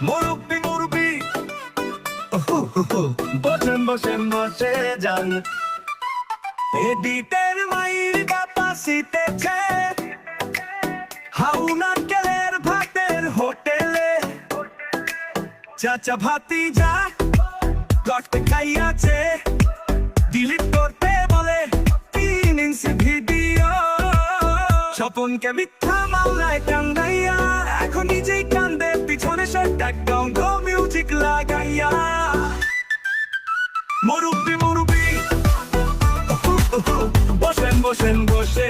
মুরব্বি মুরব্বি বসেন বসেন বসে যান, এডিটের মাইর কাপাসিতেছে হাউনা কেলের ভাতের হোটেলে, চাচা ভাতিজা করতে খাইয়াছে, ডিলিট করতে বলে 3 ইঞ্চি ভিডিও। স্বপনকে মিথ্যা মামলায় কান্দাইয়া এখন নিজেই কান্দে, পিছনে শার্ট গো মিউজিক লাগাইয়া। মুরব্বি মুরব্বি বসেন বসেন বসে